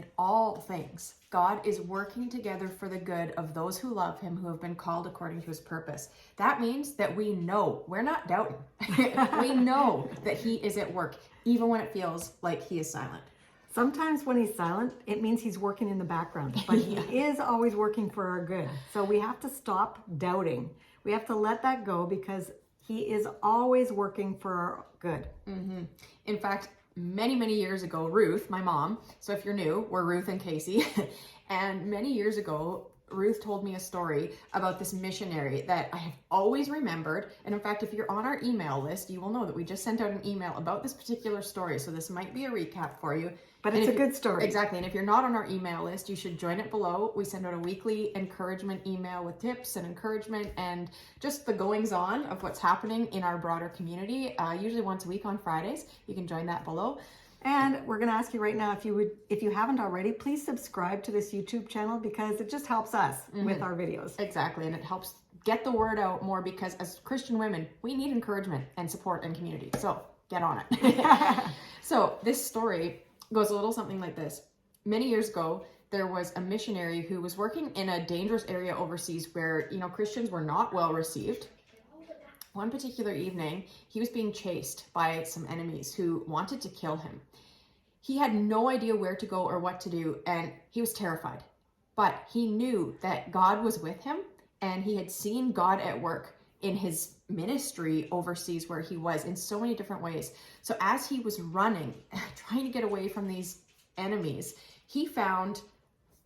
in all things, God is working together for the good of those who love him, who have been called according to his purpose. That means that we know, we're not doubting. We know that he is at work, even when it feels like he is silent. Sometimes when he's silent, it means he's working in the background, but he is always working for our good. So we have to stop doubting. We have to let that go because he is always working for our good. Mm-hmm. In fact, many years ago, Ruth, my mom, so if you're new, we're Ruth and Casey, and many years ago, Ruth told me a story about this missionary that I have always remembered. And in fact, if you're on our email list, you will know that we just sent out an email about this particular story. So this might be a recap for you. But it's a good story. Exactly. And if you're not on our email list, you should join it below. We send out a weekly encouragement email with tips and encouragement and just the goings on of what's happening in our broader community, usually once a week on Fridays. You can join that below. And we're going to ask you right now, if you haven't already, please subscribe to this YouTube channel because it just helps us with our videos. Exactly. And it helps get the word out more because as Christian women, we need encouragement and support and community. So get on it. So this story goes a little something like this. Many years ago, there was a missionary who was working in a dangerous area overseas where, Christians were not well received. One particular evening, he was being chased by some enemies who wanted to kill him. He had no idea where to go or what to do, and he was terrified. But he knew that God was with him, and he had seen God at work in his ministry overseas where he was in so many different ways. So as he was running, trying to get away from these enemies, he found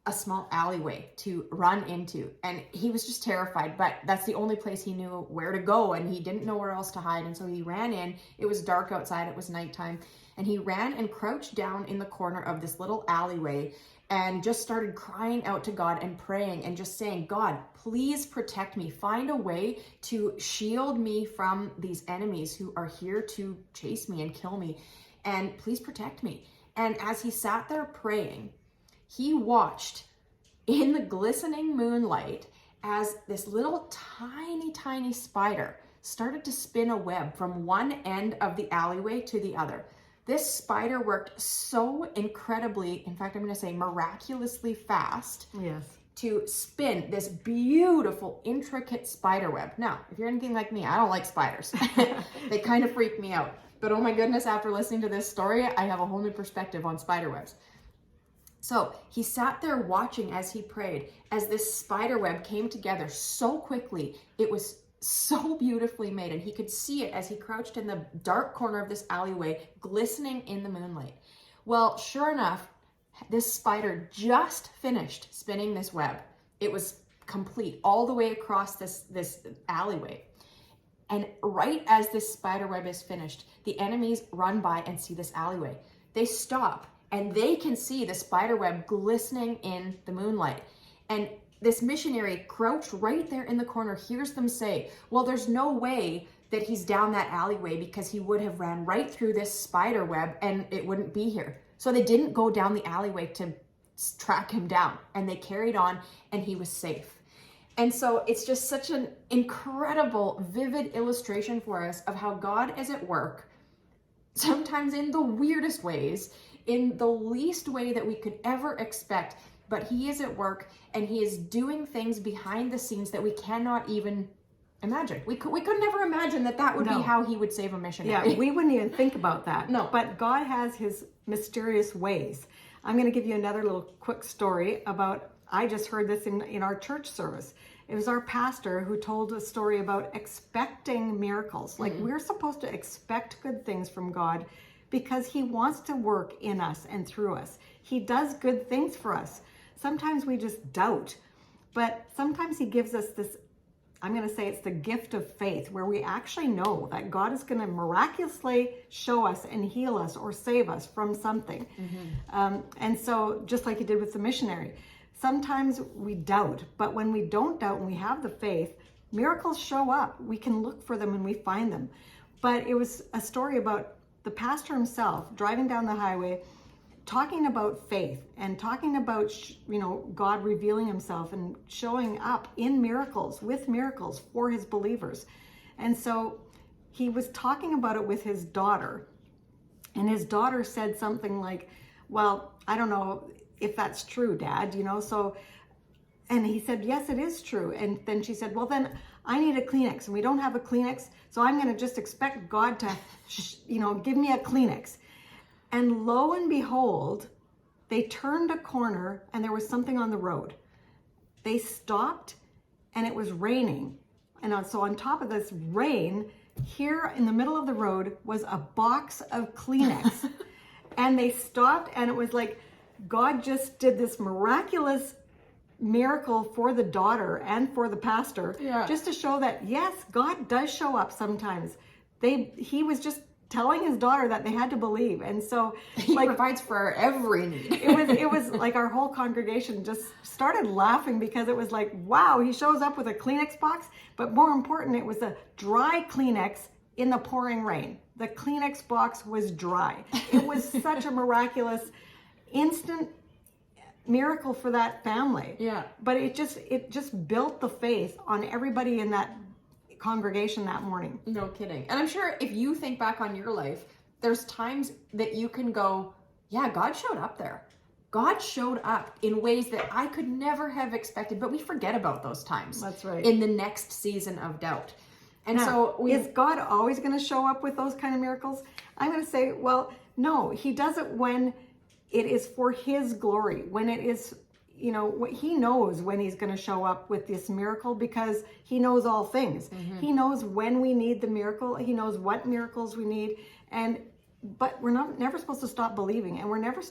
a small alleyway to run into, and he was just terrified, but that's the only place he knew where to go, and he didn't know where else to hide. And so he ran in. It was dark outside, it was nighttime, and he ran and crouched down in the corner of this little alleyway and just started crying out to God and praying and just saying, God, please protect me. Find a way to shield me from these enemies who are here to chase me and kill me, and please protect me. And as he sat there praying, he watched in the glistening moonlight as this little tiny spider started to spin a web from one end of the alleyway to the other. This spider worked so incredibly, in fact, I'm going to say miraculously fast. Yes. To spin this beautiful, intricate spider web. Now, if you're anything like me, I don't like spiders. They kind of freak me out. But oh my goodness, after listening to this story, I have a whole new perspective on spider webs. So he sat there watching as he prayed, as this spider web came together so quickly. It was so beautifully made, and he could see it as he crouched in the dark corner of this alleyway, glistening in the moonlight. Well, sure enough, this spider just finished spinning this web. It was complete all the way across this alleyway. And right as this spider web is finished, the enemies run by and see this alleyway. They stop, and they can see the spider web glistening in the moonlight. And this missionary crouched right there in the corner, hears them say, well, there's no way that he's down that alleyway because he would have ran right through this spider web and it wouldn't be here. So they didn't go down the alleyway to track him down, and they carried on, and he was safe. And so it's just such an incredible, vivid illustration for us of how God is at work, sometimes in the weirdest ways, in the least way that we could ever expect, but he is at work, and he is doing things behind the scenes that we cannot even imagine. We could never imagine that would be how he would save a missionary. Yeah, we wouldn't even think about that. No. But God has his mysterious ways. I'm going to give you another little quick story about, I just heard this in our church service. It was our pastor who told a story about expecting miracles. Like we're supposed to expect good things from God because he wants to work in us and through us. He does good things for us. Sometimes we just doubt, but sometimes he gives us this, I'm going to say it's the gift of faith, where we actually know that God is going to miraculously show us and heal us or save us from something. And so just like he did with the missionary, sometimes we doubt, but when we don't doubt and we have the faith, miracles show up. We can look for them and we find them. But it was a story about the pastor himself driving down the highway, talking about faith and talking about, God revealing himself and showing up in miracles, with miracles for his believers. And so he was talking about it with his daughter, and his daughter said something like, well, I don't know, if that's true, Dad, so, and he said, yes, it is true. And then she said, well, then I need a Kleenex, and we don't have a Kleenex, so I'm going to just expect God to, give me a Kleenex. And lo and behold, they turned a corner and there was something on the road. They stopped and it was raining. And so on top of this rain, here in the middle of the road was a box of Kleenex. And they stopped, and it was like God just did this miraculous miracle for the daughter and for the pastor, just to show that, yes, God does show up sometimes. He was just telling his daughter that they had to believe. And so he provides for every need. it was like our whole congregation just started laughing, because it was like, wow, he shows up with a Kleenex box, but more important, it was a dry Kleenex in the pouring rain. The Kleenex box was dry. It was such a miraculous instant miracle for that family. Yeah. But it just built the faith on everybody in that congregation that morning. No kidding. And I'm sure if you think back on your life, there's times that you can go, yeah, God showed up there. God showed up in ways that I could never have expected, but we forget about those times. That's right. In the next season of doubt. And now, so is God always going to show up with those kind of miracles? I'm going to say, well, no, he does it when it is for his glory, when it is, he knows when he's going to show up with this miracle, because he knows all things. Mm-hmm. He knows when we need the miracle. He knows what miracles we need. But we're never supposed to stop believing, and we're never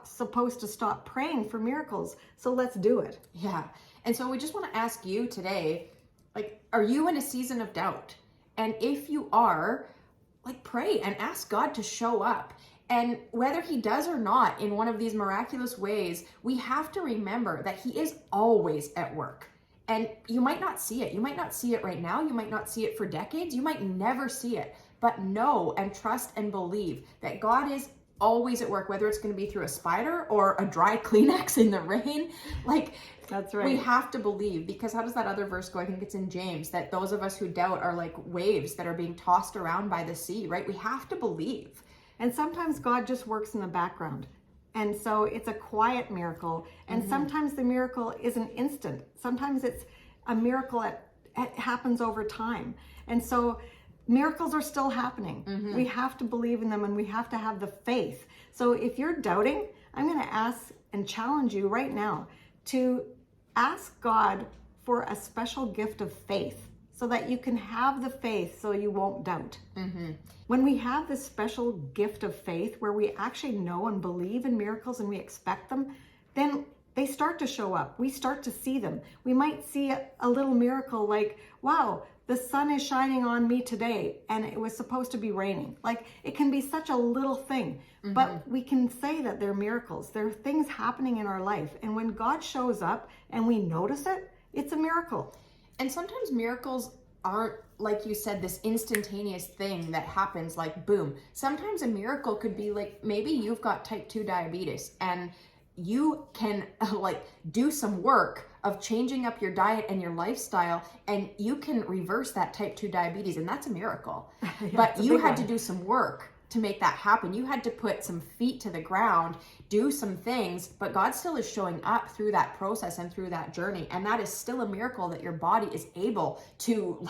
supposed to stop praying for miracles. So let's do it. Yeah. And so we just want to ask you today, are you in a season of doubt? And if you are, pray and ask God to show up. And whether he does or not in one of these miraculous ways, we have to remember that he is always at work. And you might not see it. You might not see it right now. You might not see it for decades. You might never see it. But know and trust and believe that God is always at work, whether it's going to be through a spider or a dry Kleenex in the rain. That's right. We have to believe, because how does that other verse go? I think it's in James, that those of us who doubt are like waves that are being tossed around by the sea, right? We have to believe. And sometimes God just works in the background. And so it's a quiet miracle. And sometimes the miracle isn't instant. Sometimes it's a miracle that happens over time. And so miracles are still happening. We have to believe in them, and we have to have the faith. So if you're doubting, I'm going to ask and challenge you right now to ask God for a special gift of faith, so that you can have the faith so you won't doubt. When we have this special gift of faith where we actually know and believe in miracles and we expect them, then they start to show up. We start to see them. We might see a little miracle like, wow, the sun is shining on me today and it was supposed to be raining. It can be such a little thing, but we can say that they're miracles. There are things happening in our life. And when God shows up and we notice it, it's a miracle. And sometimes miracles aren't, like you said, this instantaneous thing that happens boom. Sometimes a miracle could be maybe you've got type 2 diabetes and you can do some work of changing up your diet and your lifestyle, and you can reverse that type 2 diabetes, and that's a miracle. But you had to do some work to make that happen. You had to put some feet to the ground, do some things, but God still is showing up through that process and through that journey. And that is still a miracle that your body is able to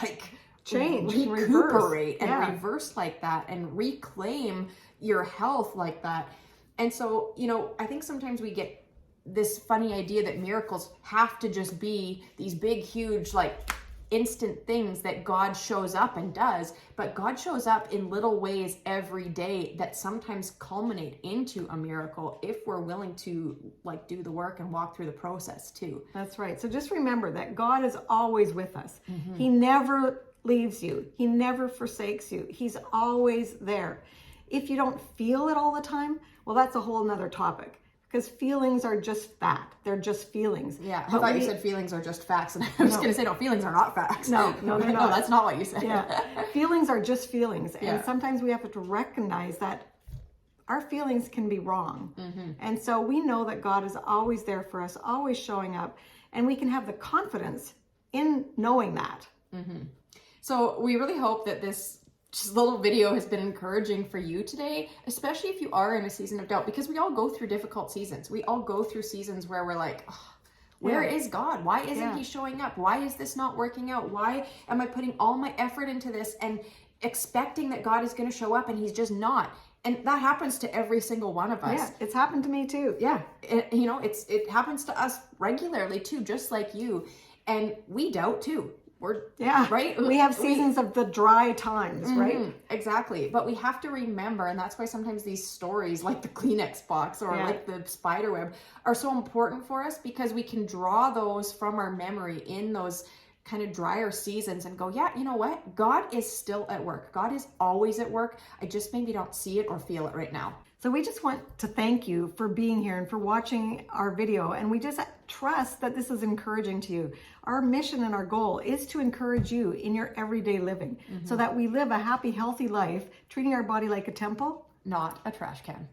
change, recuperate and reverse like that, and reclaim your health like that. And so, I think sometimes we get this funny idea that miracles have to just be these big, huge, instant things that God shows up and does, but God shows up in little ways every day that sometimes culminate into a miracle if we're willing to do the work and walk through the process too. That's right. So just remember that God is always with us. He never leaves you. He never forsakes you. He's always there. If you don't feel it all the time, well, that's a whole nother topic. Because feelings are just that. They're just feelings. Yeah, I thought you said feelings are just facts. And I was going to say, no, feelings are not facts. No, they're not. No, that's not what you said. Yeah, feelings are just feelings. And sometimes we have to recognize that our feelings can be wrong. And so we know that God is always there for us, always showing up. And we can have the confidence in knowing that. So we really hope that this this little video has been encouraging for you today, especially if you are in a season of doubt, because we all go through difficult seasons. We all go through seasons where we're like, oh, where is God? Why isn't he showing up? Why is this not working out? Why am I putting all my effort into this and expecting that God is going to show up and he's just not? And that happens to every single one of us. Yeah, it's happened to me too. Yeah. It happens to us regularly too, just like you. And we doubt too. Right? We have seasons of the dry times, right? Exactly. But we have to remember, and that's why sometimes these stories like the Kleenex box or like the spider web are so important for us, because we can draw those from our memory in those kind of drier seasons and go, yeah, you know what? God is still at work. God is always at work. I just maybe don't see it or feel it right now. So we just want to thank you for being here and for watching our video. And we just trust that this is encouraging to you. Our mission and our goal is to encourage you in your everyday living so that we live a happy, healthy life, treating our body like a temple, not a trash can.